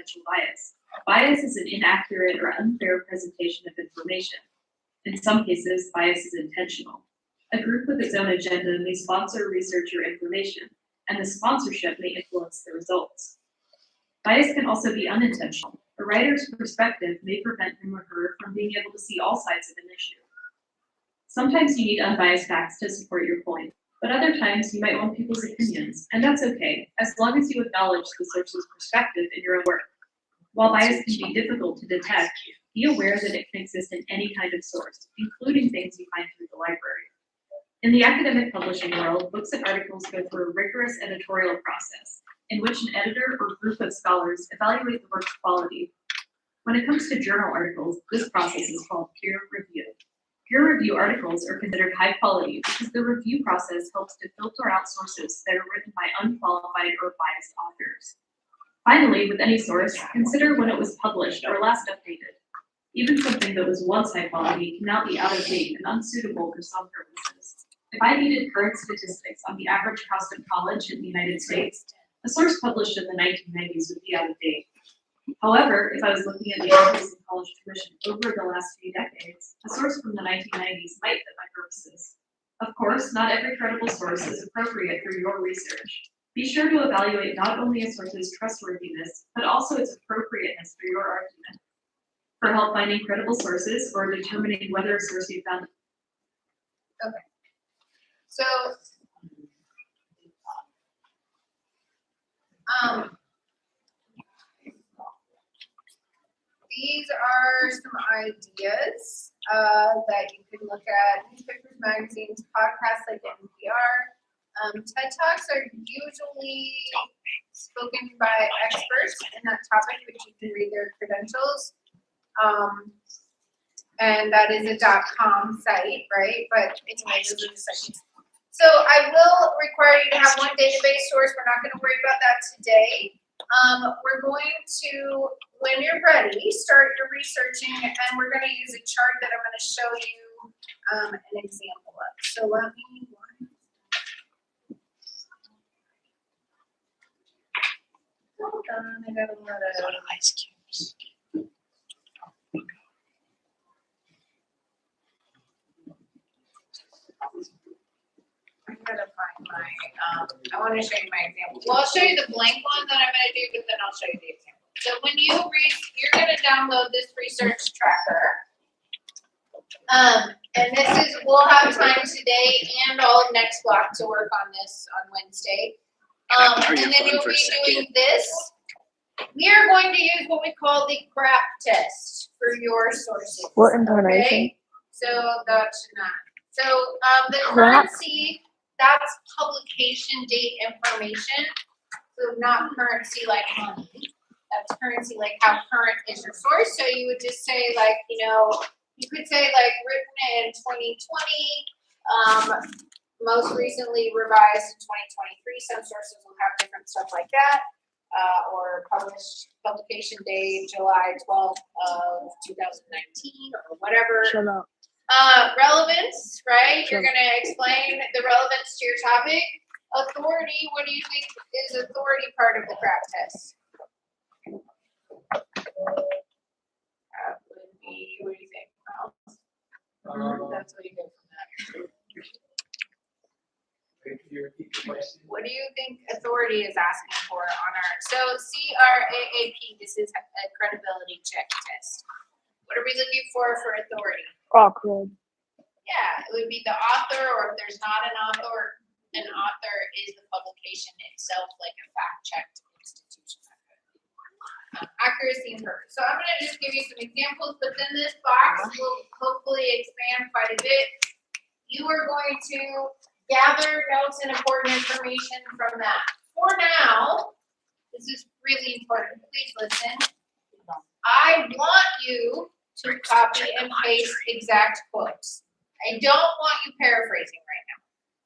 potential bias. Bias is an inaccurate or unfair presentation of information. In some cases, bias is intentional. A group with its own agenda may sponsor research or information, and the sponsorship may influence the results. Bias can also be unintentional. A writer's perspective may prevent him or her from being able to see all sides of an issue. Sometimes you need unbiased facts to support your point, but other times you might want people's opinions, and that's okay, as long as you acknowledge the source's perspective in your own work. While bias can be difficult to detect, be aware that it can exist in any kind of source, including things you find through the library. In the academic publishing world, books and articles go through a rigorous editorial process, in which an editor or group of scholars evaluate the work's quality. When it comes to journal articles, this process is called peer review. Peer review articles are considered high quality because the review process helps to filter out sources that are written by unqualified or biased authors. Finally, with any source, consider when it was published or last updated. Even something that was once high quality can now be out of date and unsuitable for some purposes. If I needed current statistics on the average cost of college in the United States, a source published in the 1990s would be out of date. However, if I was looking at the increase in college tuition over the last few decades, a source from the 1990s might fit my purposes. Of course, not every credible source is appropriate for your research. Be sure to evaluate not only a source's trustworthiness, but also its appropriateness for your argument. For help finding credible sources or determining whether a source you found. Okay. So, these are some ideas that you can look at: newspapers, magazines, podcasts like NPR. TED Talks are usually spoken by experts in that topic, which you can read their credentials. And that is a .com site, right? But anyway, those are the sites. So I will require you to have one database source. We're not going to worry about that today. We're going to, when you're ready, start your researching, and we're going to use a chart that I'm going to show you an example of. So let me. Hold on, I got a lot of ice cubes. I'm gonna find my, I want to show you my example. Well, I'll show you the blank one that I'm gonna do, but then I'll show you the example. So when you read, you're gonna download this research tracker. And this is, we'll have time today and all of next block to work on this on Wednesday. And then you'll be doing this. We are going to use what we call the CRAP test for your sources. What intonation? Okay? So that's not. So the currency, that's publication date information. So not currency like money. That's currency like how current is your source. So you would just say like, you know, you could say like written in 2020, most recently revised in 2023. Some sources will have different stuff like that. Or published publication date July 12th of 2019 or whatever. Shut up. Relevance, right? You're going to explain the relevance to your topic. Authority, what do you think is authority part of the CRAP test? Would be, what do you think? That's what you get from that. What do you think authority is asking for on our, so CRAAP, this is a credibility check test. What are we looking for authority? Awkward. Yeah, it would be the author, or if there's not an author is the publication itself like a fact-checked institution. Accuracy and purpose. So I'm going to just give you some examples, but then this box will hopefully expand quite a bit. You are going to gather notes and important information from that. For now, this is really important. Please listen. I want you to copy and paste exact quotes. I don't want you paraphrasing right now,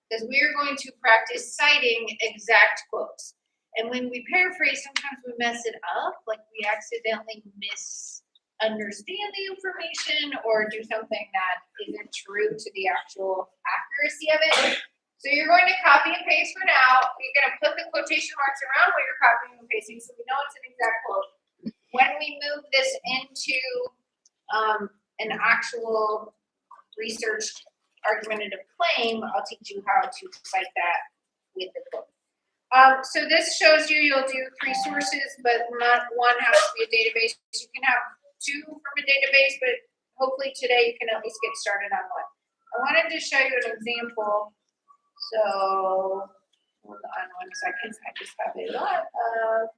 because we are going to practice citing exact quotes. And when we paraphrase, sometimes we mess it up, like we accidentally misunderstand the information or do something that isn't true to the actual accuracy of it. So you're going to copy and paste for now. You're going to put the quotation marks around what you're copying and pasting so we know it's an exact quote. we move this into an actual researched argumentative claim, I'll teach you how to cite that with the book. So this shows you'll do 3 sources, but not one has to be a database. You can have 2 from a database, but hopefully today you can at least get started on one. I wanted to show you an example. So hold on one second. I just have a lot of.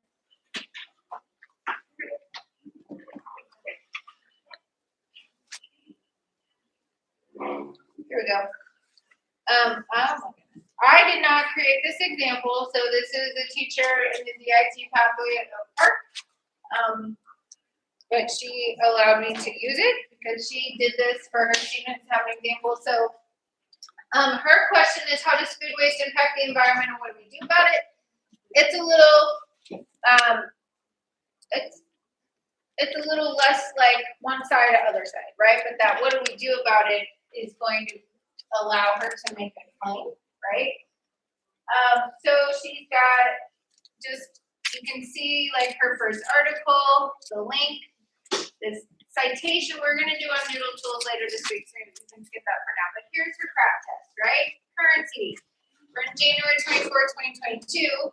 Here we go. I did not create this example, so this is a teacher in the DIT pathway at Oak Park. But she allowed me to use it because she did this for her students to have an example. So her question is, how does food waste impact the environment and what do we do about it? It's a little, it's a little less like one side or other side, right? But that what do we do about it is going to allow her to make a claim, right? So she's got just, you can see like her first article, the link, this citation we're going to do on Noodle Tools later this week, so you can skip that for now. But here's her craft test, right? Currency for January 24, 2022.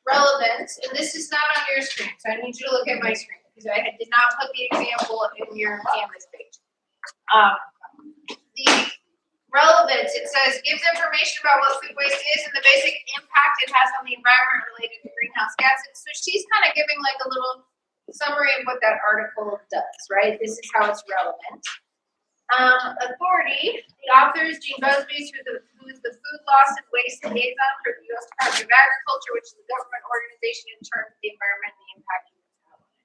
Relevance, and this is not on your screen, so I need you to look at my screen because I did not put the example in your Canvas page. The relevance, it says, gives information about what food waste is and the basic impact it has on the environment related to greenhouse gases. So she's kind of giving like a little summary of what that article does, right? This is how it's relevant. Authority, the author is Gene Busby, who is the Food Loss and Waste Liaison for the U.S. Department of Agriculture, which is a government organization in terms of the environment and the impact of the environment.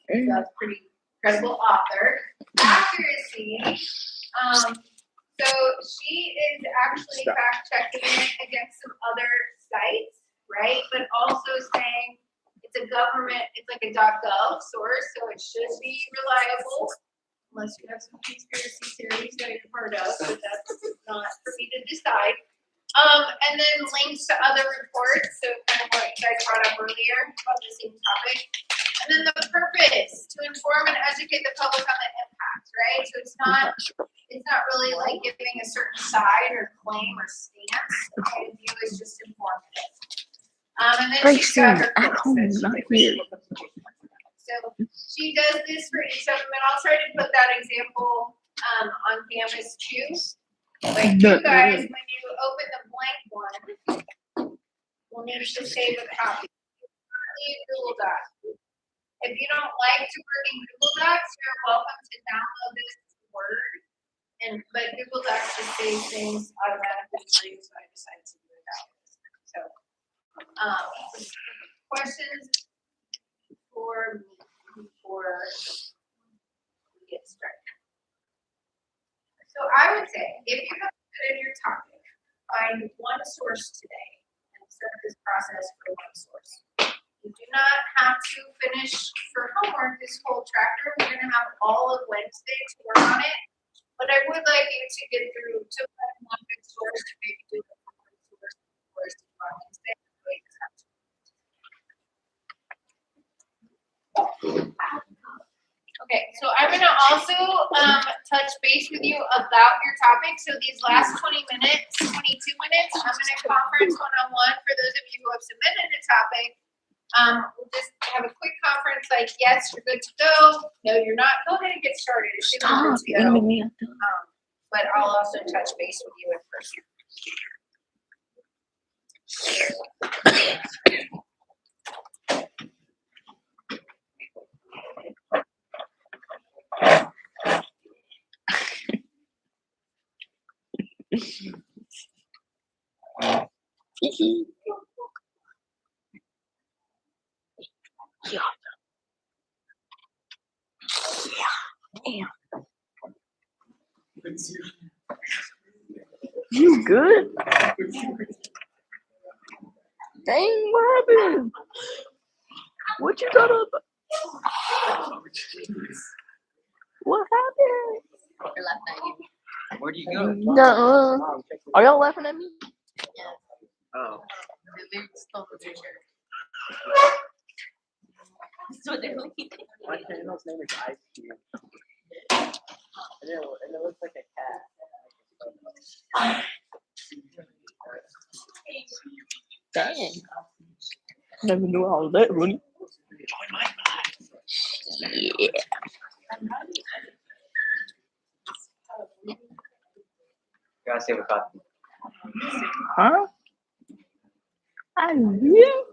So that's a pretty credible author. Accuracy, so she is actually fact checking it against some other sites, right? But also saying it's a government, it's like a .gov source, so it should be reliable. Unless you have some conspiracy theories that you've heard of, but that's not for me to decide. And then links to other reports, so kind of what you guys brought up earlier about the same topic. And then the purpose, to inform and educate the public on the impacts, right? So it's not really like giving a certain side or claim or stance. The point of view is just informative. And then she's got her quotes that she So she does this for each of them, and I'll try to put that example on Canvas too. Like you guys, when you open the blank one, we'll need to save a copy. Use Google Docs. If you don't like to work in Google Docs, you're welcome to download this Word. But Google Docs just saves things automatically for you, so I decided to do it that way. So questions for me before we get started. So I would say, if you have put in your topic, find one source today and start this process for one source. You do not have to finish for homework this whole chapter. We're going to have all of Wednesday to work on it, but I would like you to get through to find one good source to maybe do it for Wednesday. Okay, so I'm going to also touch base with you about your topic. So these last 22 minutes, I'm going to conference one-on-one for those of you who have submitted a topic. We'll just have a quick conference like, yes, you're good to go. No, you're not. Go ahead and get started. Stop. But I'll also touch base with you in person. You good? Dang, what happened? What you got up? What happened? They're laughing at you. Where do you go? No. Are y'all laughing at me? Oh. They stole the picture. That's what they're looking at. My channel's name is Ice Cube. And it looks like a cat. Dang. Never knew all that, Rooney. Join my mind. Yeah. Gotta say what got Huh? I will.